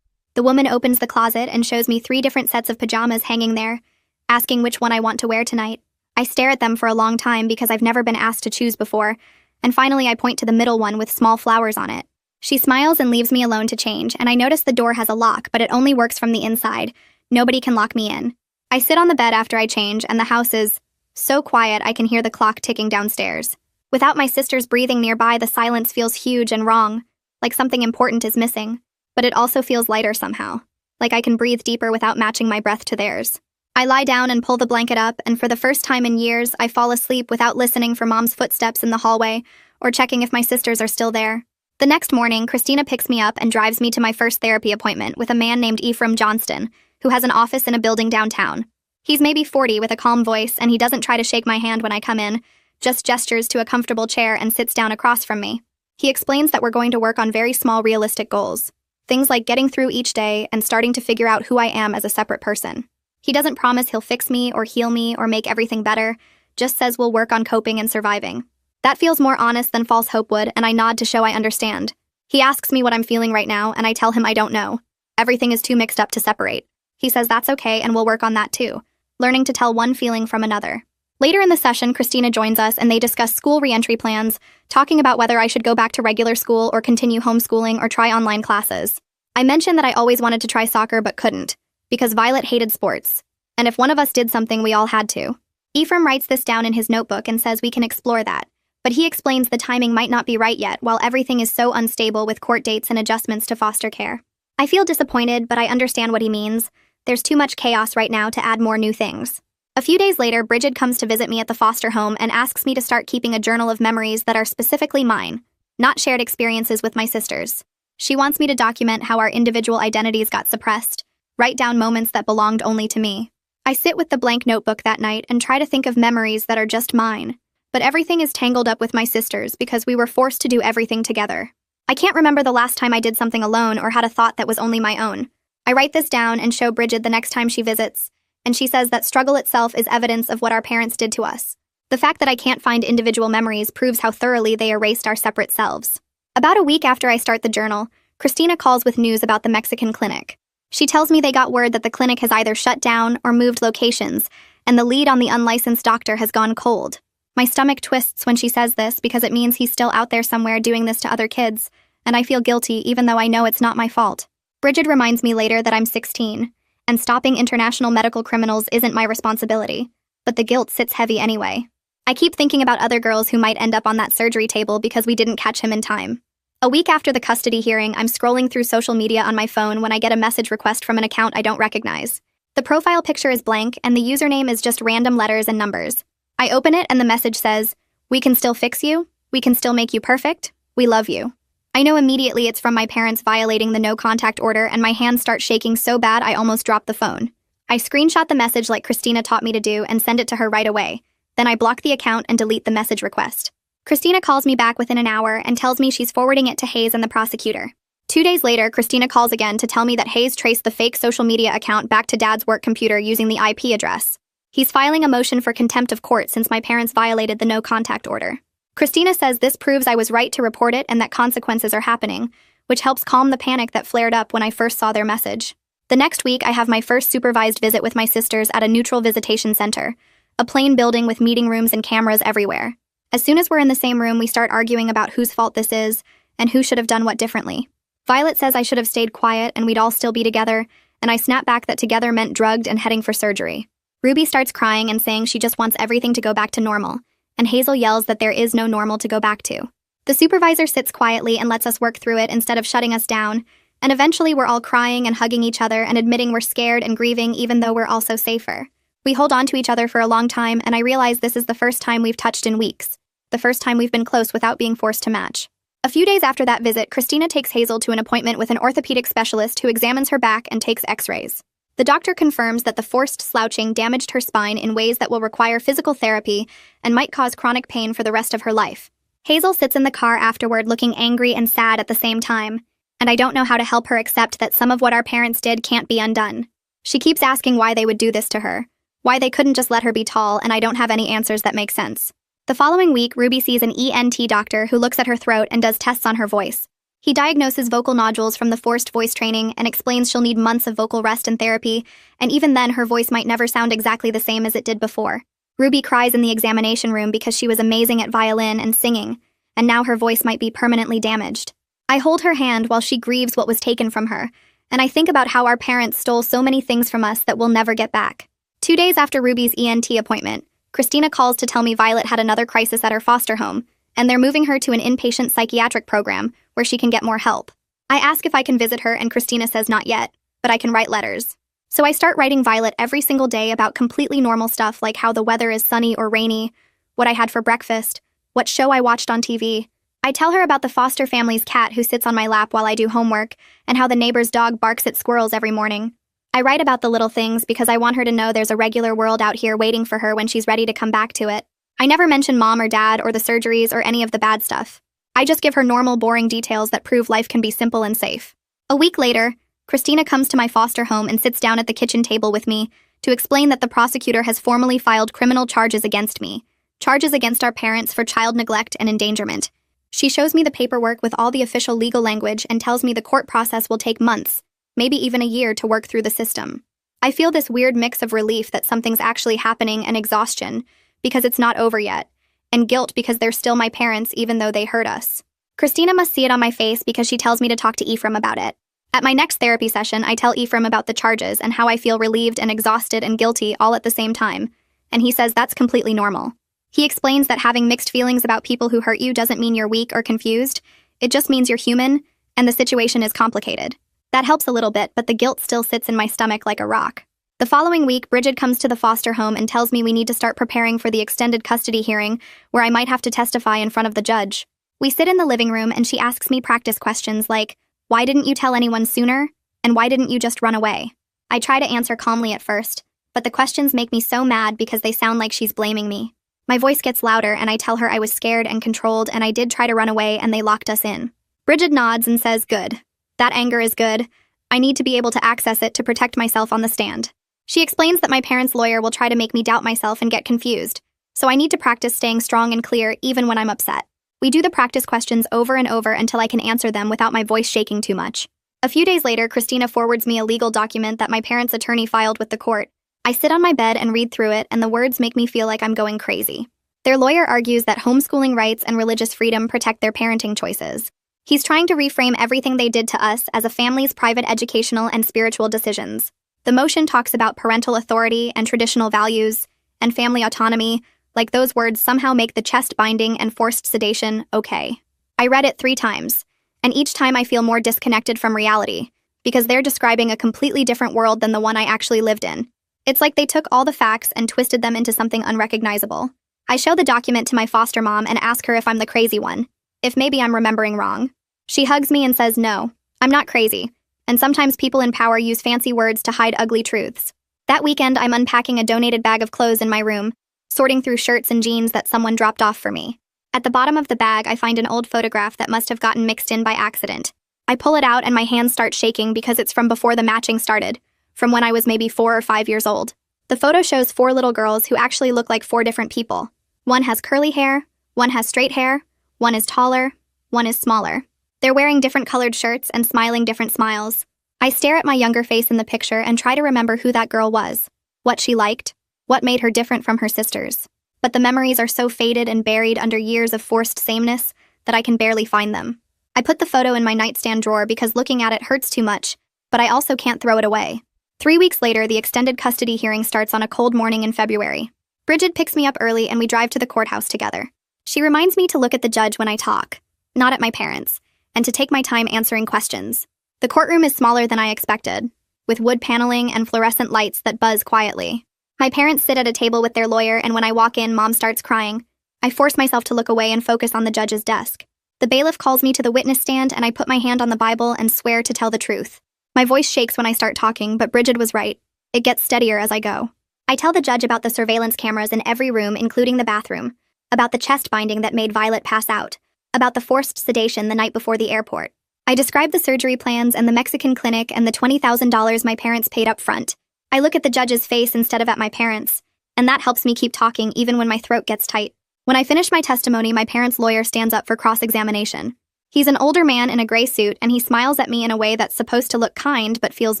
[SPEAKER 1] The woman opens the closet and shows me 3 different sets of pajamas hanging there, asking which one I want to wear tonight. I stare at them for a long time because I've never been asked to choose before, and finally I point to the middle one with small flowers on it. She smiles and leaves me alone to change, and I notice the door has a lock, but it only works from the inside. Nobody can lock me in. I sit on the bed after I change, and the house is so quiet I can hear the clock ticking downstairs. Without my sisters breathing nearby, the silence feels huge and wrong, like something important is missing. But it also feels lighter somehow, like I can breathe deeper without matching my breath to theirs. I lie down and pull the blanket up, and for the first time in years, I fall asleep without listening for Mom's footsteps in the hallway or checking if my sisters are still there. The next morning, Christina picks me up and drives me to my first therapy appointment with a man named Ephraim Johnston, who has an office in a building downtown. He's maybe 40 with a calm voice, and he doesn't try to shake my hand when I come in, just gestures to a comfortable chair and sits down across from me. He explains that we're going to work on very small, realistic goals. Things like getting through each day and starting to figure out who I am as a separate person. He doesn't promise he'll fix me or heal me or make everything better, just says we'll work on coping and surviving. That feels more honest than false hope would, and I nod to show I understand. He asks me what I'm feeling right now, and I tell him I don't know. Everything is too mixed up to separate. He says that's okay, and we'll work on that too, learning to tell one feeling from another. Later in the session, Christina joins us, and they discuss school reentry plans, talking about whether I should go back to regular school or continue homeschooling or try online classes. I mentioned that I always wanted to try soccer but couldn't, because Violet hated sports, and if one of us did something, we all had to. Ephraim writes this down in his notebook and says we can explore that, but he explains the timing might not be right yet while everything is so unstable with court dates and adjustments to foster care. I feel disappointed, but I understand what he means. There's too much chaos right now to add more new things. A few days later, Bridget comes to visit me at the foster home and asks me to start keeping a journal of memories that are specifically mine, not shared experiences with my sisters. She wants me to document how our individual identities got suppressed, write down moments that belonged only to me. I sit with the blank notebook that night and try to think of memories that are just mine, but everything is tangled up with my sisters because we were forced to do everything together. I can't remember the last time I did something alone or had a thought that was only my own. I write this down and show Bridget the next time she visits, and she says that struggle itself is evidence of what our parents did to us. The fact that I can't find individual memories proves how thoroughly they erased our separate selves. About a week after I start the journal, Christina calls with news about the Mexican clinic. She tells me they got word that the clinic has either shut down or moved locations, and the lead on the unlicensed doctor has gone cold. My stomach twists when she says this because it means he's still out there somewhere doing this to other kids, and I feel guilty even though I know it's not my fault. Bridget reminds me later that I'm 16, and stopping international medical criminals isn't my responsibility, but the guilt sits heavy anyway. I keep thinking about other girls who might end up on that surgery table because we didn't catch him in time. A week after the custody hearing, I'm scrolling through social media on my phone when I get a message request from an account I don't recognize. The profile picture is blank, and the username is just random letters and numbers. I open it, and the message says, "We can still fix you. We can still make you perfect. We love you." I know immediately it's from my parents violating the no-contact order, and my hands start shaking so bad I almost drop the phone. I screenshot the message like Christina taught me to do and send it to her right away. Then I block the account and delete the message request. Christina calls me back within an hour and tells me she's forwarding it to Hayes and the prosecutor. 2 days later, Christina calls again to tell me that Hayes traced the fake social media account back to Dad's work computer using the IP address. He's filing a motion for contempt of court since my parents violated the no-contact order. Christina says this proves I was right to report it and that consequences are happening, which helps calm the panic that flared up when I first saw their message. The next week, I have my first supervised visit with my sisters at a neutral visitation center, a plain building with meeting rooms and cameras everywhere. As soon as we're in the same room, we start arguing about whose fault this is and who should have done what differently. Violet says I should have stayed quiet and we'd all still be together, and I snap back that together meant drugged and heading for surgery. Ruby starts crying and saying she just wants everything to go back to normal, and Hazel yells that there is no normal to go back to. The supervisor sits quietly and lets us work through it instead of shutting us down, and eventually we're all crying and hugging each other and admitting we're scared and grieving even though we're also safer. We hold on to each other for a long time, and I realize this is the first time we've touched in weeks, the first time we've been close without being forced to match. A few days after that visit, Christina takes Hazel to an appointment with an orthopedic specialist who examines her back and takes x-rays. The doctor confirms that the forced slouching damaged her spine in ways that will require physical therapy and might cause chronic pain for the rest of her life. Hazel sits in the car afterward looking angry and sad at the same time, and I don't know how to help her accept that some of what our parents did can't be undone. She keeps asking why they would do this to her, why they couldn't just let her be tall, and I don't have any answers that make sense. The following week, Ruby sees an ENT doctor who looks at her throat and does tests on her voice. He diagnoses vocal nodules from the forced voice training and explains she'll need months of vocal rest and therapy, and even then her voice might never sound exactly the same as it did before. Ruby cries in the examination room because she was amazing at violin and singing, and now her voice might be permanently damaged. I hold her hand while she grieves what was taken from her, and I think about how our parents stole so many things from us that we'll never get back. 2 days after Ruby's ENT appointment, Christina calls to tell me Violet had another crisis at her foster home, and they're moving her to an inpatient psychiatric program where she can get more help. I ask if I can visit her, and Christina says not yet, but I can write letters. So I start writing Violet every single day about completely normal stuff like how the weather is sunny or rainy, what I had for breakfast, what show I watched on TV. I tell her about the foster family's cat who sits on my lap while I do homework, and how the neighbor's dog barks at squirrels every morning. I write about the little things because I want her to know there's a regular world out here waiting for her when she's ready to come back to it. I never mention mom or dad or the surgeries or any of the bad stuff. I just give her normal, boring details that prove life can be simple and safe. A week later, Christina comes to my foster home and sits down at the kitchen table with me to explain that the prosecutor has formally filed criminal charges against me, charges against our parents for child neglect and endangerment. She shows me the paperwork with all the official legal language and tells me the court process will take months, maybe even a year, to work through the system. I feel this weird mix of relief that something's actually happening and exhaustion because it's not over yet, and guilt because they're still my parents even though they hurt us. Christina must see it on my face because she tells me to talk to Ephraim about it. At my next therapy session, I tell Ephraim about the charges and how I feel relieved and exhausted and guilty all at the same time, and he says that's completely normal. He explains that having mixed feelings about people who hurt you doesn't mean you're weak or confused, it just means you're human, and the situation is complicated. That helps a little bit, but the guilt still sits in my stomach like a rock. The following week, Bridget comes to the foster home and tells me we need to start preparing for the extended custody hearing, where I might have to testify in front of the judge. We sit in the living room and she asks me practice questions like, why didn't you tell anyone sooner? And why didn't you just run away? I try to answer calmly at first, but the questions make me so mad because they sound like she's blaming me. My voice gets louder and I tell her I was scared and controlled and I did try to run away and they locked us in. Bridget nods and says, good. That anger is good. I need to be able to access it to protect myself on the stand. She explains that my parents' lawyer will try to make me doubt myself and get confused, so I need to practice staying strong and clear even when I'm upset. We do the practice questions over and over until I can answer them without my voice shaking too much. A few days later, Christina forwards me a legal document that my parents' attorney filed with the court. I sit on my bed and read through it, and the words make me feel like I'm going crazy. Their lawyer argues that homeschooling rights and religious freedom protect their parenting choices. He's trying to reframe everything they did to us as a family's private educational and spiritual decisions. The motion talks about parental authority and traditional values and family autonomy, like those words somehow make the chest binding and forced sedation okay. I read it 3 times, and each time I feel more disconnected from reality, because they're describing a completely different world than the one I actually lived in. It's like they took all the facts and twisted them into something unrecognizable. I show the document to my foster mom and ask her if I'm the crazy one, if maybe I'm remembering wrong. She hugs me and says no, I'm not crazy. And sometimes people in power use fancy words to hide ugly truths. That weekend, I'm unpacking a donated bag of clothes in my room, sorting through shirts and jeans that someone dropped off for me. At the bottom of the bag, I find an old photograph that must have gotten mixed in by accident. I pull it out and my hands start shaking because it's from before the matching started, from when I was maybe 4 or 5 years old. The photo shows 4 little girls who actually look like 4 different people. One has curly hair, one has straight hair, one is taller, one is smaller. They're wearing different colored shirts and smiling different smiles. I stare at my younger face in the picture and try to remember who that girl was, what she liked, what made her different from her sisters. But the memories are so faded and buried under years of forced sameness that I can barely find them. I put the photo in my nightstand drawer because looking at it hurts too much, but I also can't throw it away. 3 weeks later, the extended custody hearing starts on a cold morning in February. Bridget picks me up early and we drive to the courthouse together. She reminds me to look at the judge when I talk, not at my parents, and to take my time answering questions. The courtroom is smaller than I expected, with wood paneling and fluorescent lights that buzz quietly. My parents sit at a table with their lawyer, and when I walk in, Mom starts crying. I force myself to look away and focus on the judge's desk. The bailiff calls me to the witness stand, and I put my hand on the Bible and swear to tell the truth. My voice shakes when I start talking, but Bridget was right. It gets steadier as I go. I tell the judge about the surveillance cameras in every room, including the bathroom, about the chest binding that made Violet pass out, about the forced sedation the night before the airport. I describe the surgery plans and the Mexican clinic and the $20,000 my parents paid up front. I look at the judge's face instead of at my parents, and that helps me keep talking even when my throat gets tight. When I finish my testimony, my parents' lawyer stands up for cross-examination. He's an older man in a gray suit, and he smiles at me in a way that's supposed to look kind but feels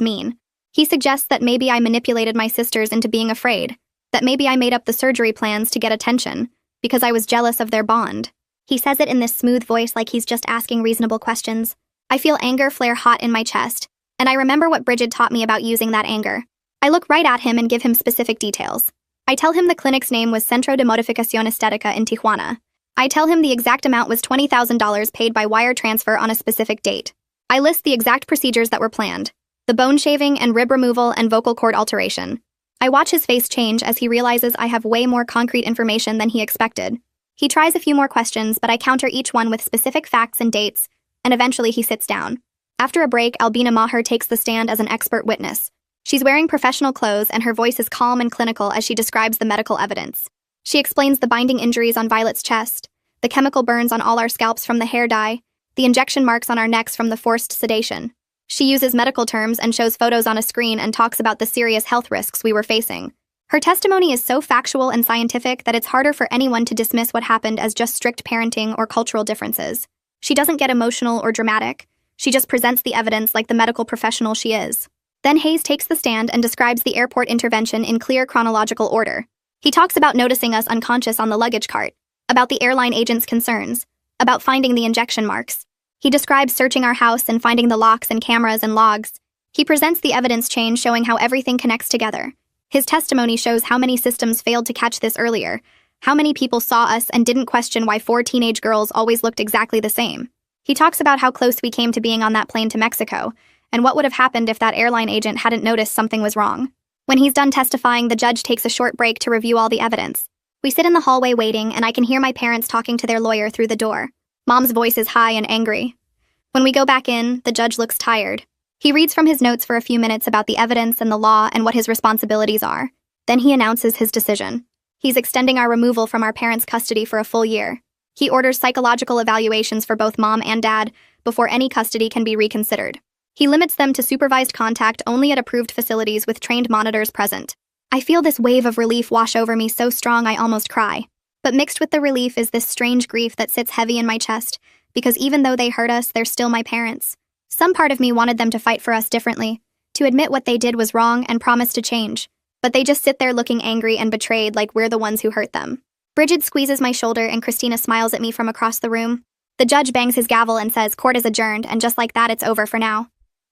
[SPEAKER 1] mean. He suggests that maybe I manipulated my sisters into being afraid, that maybe I made up the surgery plans to get attention, because I was jealous of their bond. He says it in this smooth voice like he's just asking reasonable questions. I feel anger flare hot in my chest, and I remember what Bridget taught me about using that anger. I look right at him and give him specific details. I tell him the clinic's name was Centro de Modificación Estética in Tijuana. I tell him the exact amount was $20,000 paid by wire transfer on a specific date. I list the exact procedures that were planned: the bone shaving and rib removal and vocal cord alteration. I watch his face change as he realizes I have way more concrete information than he expected. He tries a few more questions, but I counter each one with specific facts and dates, and eventually he sits down. After a break, Albina Maher takes the stand as an expert witness. She's wearing professional clothes, and her voice is calm and clinical as she describes the medical evidence. She explains the binding injuries on Violet's chest, the chemical burns on all our scalps from the hair dye, the injection marks on our necks from the forced sedation. She uses medical terms and shows photos on a screen and talks about the serious health risks we were facing. Her testimony is so factual and scientific that it's harder for anyone to dismiss what happened as just strict parenting or cultural differences. She doesn't get emotional or dramatic. She just presents the evidence like the medical professional she is. Then Hayes takes the stand and describes the airport intervention in clear chronological order. He talks about noticing us unconscious on the luggage cart, about the airline agent's concerns, about finding the injection marks. He describes searching our house and finding the locks and cameras and logs. He presents the evidence chain showing how everything connects together. His testimony shows how many systems failed to catch this earlier, how many people saw us and didn't question why 4 teenage girls always looked exactly the same. He talks about how close we came to being on that plane to Mexico, and what would have happened if that airline agent hadn't noticed something was wrong. When he's done testifying, the judge takes a short break to review all the evidence. We sit in the hallway waiting, and I can hear my parents talking to their lawyer through the door. Mom's voice is high and angry. When we go back in, the judge looks tired. He reads from his notes for a few minutes about the evidence and the law and what his responsibilities are. Then he announces his decision. He's extending our removal from our parents' custody for a full year. He orders psychological evaluations for both Mom and Dad before any custody can be reconsidered. He limits them to supervised contact only at approved facilities with trained monitors present. I feel this wave of relief wash over me so strong I almost cry. But mixed with the relief is this strange grief that sits heavy in my chest, because even though they hurt us, they're still my parents. Some part of me wanted them to fight for us differently, to admit what they did was wrong and promise to change. But they just sit there looking angry and betrayed like we're the ones who hurt them. Bridget squeezes my shoulder and Christina smiles at me from across the room. The judge bangs his gavel and says court is adjourned, and just like that it's over for now.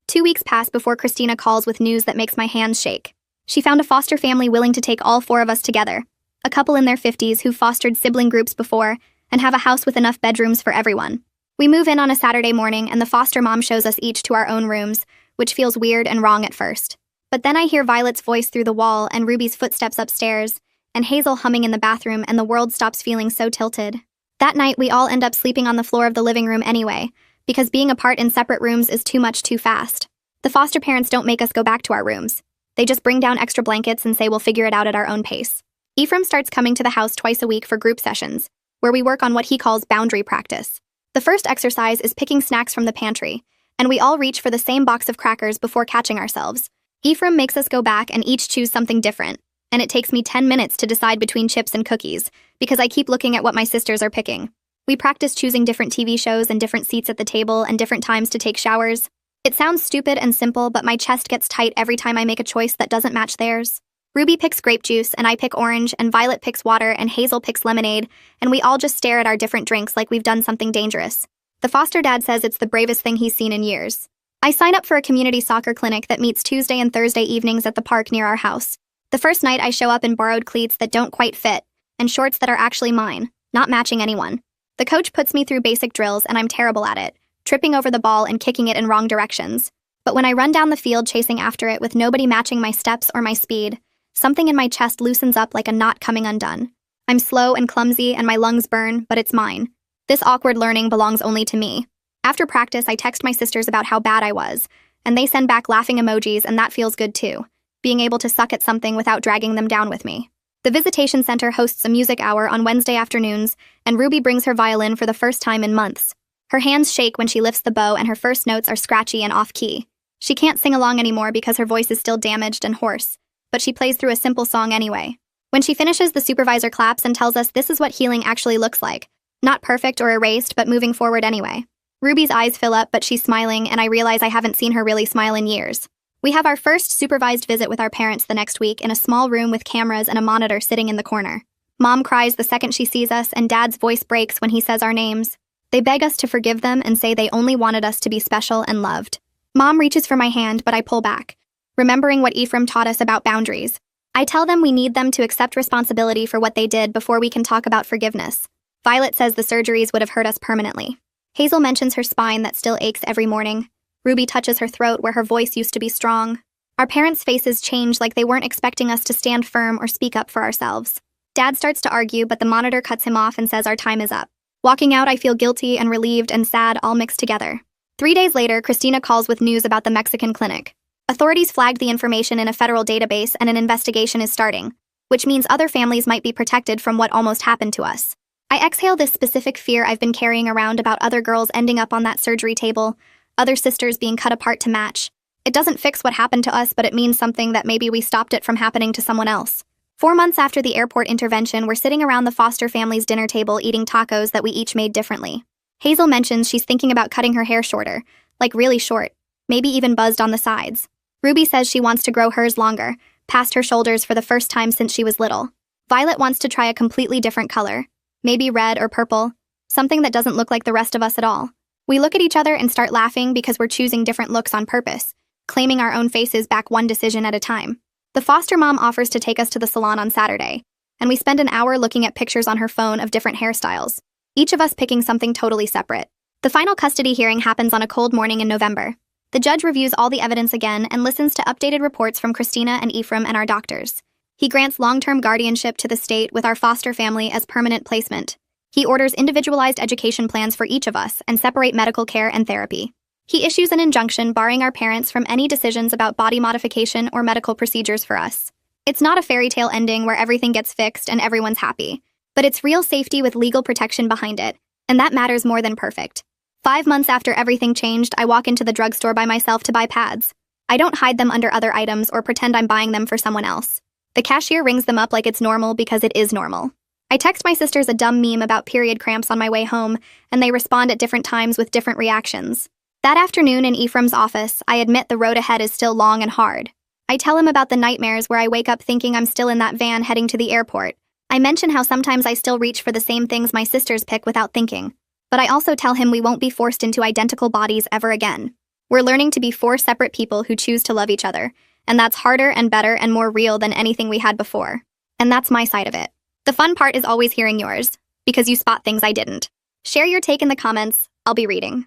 [SPEAKER 1] 2 weeks pass before Christina calls with news that makes my hands shake. She found a foster family willing to take all 4 of us together, a couple in their 50s who fostered sibling groups before and have a house with enough bedrooms for everyone. We move in on a Saturday morning, and the foster mom shows us each to our own rooms, which feels weird and wrong at first. But then I hear Violet's voice through the wall and Ruby's footsteps upstairs, and Hazel humming in the bathroom, and the world stops feeling so tilted. That night, we all end up sleeping on the floor of the living room anyway, because being apart in separate rooms is too much too fast. The foster parents don't make us go back to our rooms. They just bring down extra blankets and say we'll figure it out at our own pace. Ephraim starts coming to the house twice a week for group sessions, where we work on what he calls boundary practice. The first exercise is picking snacks from the pantry, and we all reach for the same box of crackers before catching ourselves. Ephraim makes us go back and each choose something different, and it takes me 10 minutes to decide between chips and cookies, because I keep looking at what my sisters are picking. We practice choosing different TV shows and different seats at the table and different times to take showers. It sounds stupid and simple, but my chest gets tight every time I make a choice that doesn't match theirs. Ruby picks grape juice, and I pick orange, and Violet picks water, and Hazel picks lemonade, and we all just stare at our different drinks like we've done something dangerous. The foster dad says it's the bravest thing he's seen in years. I sign up for a community soccer clinic that meets Tuesday and Thursday evenings at the park near our house. The first night I show up in borrowed cleats that don't quite fit, and shorts that are actually mine, not matching anyone. The coach puts me through basic drills and I'm terrible at it, tripping over the ball and kicking it in wrong directions. But when I run down the field chasing after it with nobody matching my steps or my speed, something in my chest loosens up like a knot coming undone. I'm slow and clumsy and my lungs burn, but it's mine. This awkward learning belongs only to me. After practice, I text my sisters about how bad I was, and they send back laughing emojis, and that feels good too, being able to suck at something without dragging them down with me. The Visitation Center hosts a music hour on Wednesday afternoons, and Ruby brings her violin for the first time in months. Her hands shake when she lifts the bow, and her first notes are scratchy and off-key. She can't sing along anymore because her voice is still damaged and hoarse, but she plays through a simple song anyway. When she finishes, the supervisor claps and tells us this is what healing actually looks like. Not perfect or erased, but moving forward anyway. Ruby's eyes fill up, but she's smiling, and I realize I haven't seen her really smile in years. We have our first supervised visit with our parents the next week in a small room with cameras and a monitor sitting in the corner. Mom cries the second she sees us, and Dad's voice breaks when he says our names. They beg us to forgive them and say they only wanted us to be special and loved. Mom reaches for my hand, but I pull back, remembering what Ephraim taught us about boundaries. I tell them we need them to accept responsibility for what they did before we can talk about forgiveness. Violet says the surgeries would have hurt us permanently. Hazel mentions her spine that still aches every morning. Ruby touches her throat where her voice used to be strong. Our parents' faces change like they weren't expecting us to stand firm or speak up for ourselves. Dad starts to argue, but the monitor cuts him off and says our time is up. Walking out, I feel guilty and relieved and sad all mixed together. 3 days later, Christina calls with news about the Mexican clinic. Authorities flagged the information in a federal database and an investigation is starting, which means other families might be protected from what almost happened to us. I exhale this specific fear I've been carrying around about other girls ending up on that surgery table, other sisters being cut apart to match. It doesn't fix what happened to us, but it means something that maybe we stopped it from happening to someone else. 4 months after the airport intervention, we're sitting around the foster family's dinner table eating tacos that we each made differently. Hazel mentions she's thinking about cutting her hair shorter, like really short, maybe even buzzed on the sides. Ruby says she wants to grow hers longer, past her shoulders for the first time since she was little. Violet wants to try a completely different color, maybe red or purple, something that doesn't look like the rest of us at all. We look at each other and start laughing because we're choosing different looks on purpose, claiming our own faces back one decision at a time. The foster mom offers to take us to the salon on Saturday, and we spend an hour looking at pictures on her phone of different hairstyles, each of us picking something totally separate. The final custody hearing happens on a cold morning in November. The judge reviews all the evidence again and listens to updated reports from Christina and Ephraim and our doctors. He grants long-term guardianship to the state with our foster family as permanent placement. He orders individualized education plans for each of us and separate medical care and therapy. He issues an injunction barring our parents from any decisions about body modification or medical procedures for us. It's not a fairy tale ending where everything gets fixed and everyone's happy, but it's real safety with legal protection behind it, and that matters more than perfect. 5 months after everything changed, I walk into the drugstore by myself to buy pads. I don't hide them under other items or pretend I'm buying them for someone else. The cashier rings them up like it's normal because it is normal. I text my sisters a dumb meme about period cramps on my way home, and they respond at different times with different reactions. That afternoon in Ephraim's office, I admit the road ahead is still long and hard. I tell him about the nightmares where I wake up thinking I'm still in that van heading to the airport. I mention how sometimes I still reach for the same things my sisters pick without thinking. But I also tell him we won't be forced into identical bodies ever again. We're learning to be 4 separate people who choose to love each other, and that's harder and better and more real than anything we had before. And that's my side of it. The fun part is always hearing yours, because you spot things I didn't. Share your take in the comments. I'll be reading.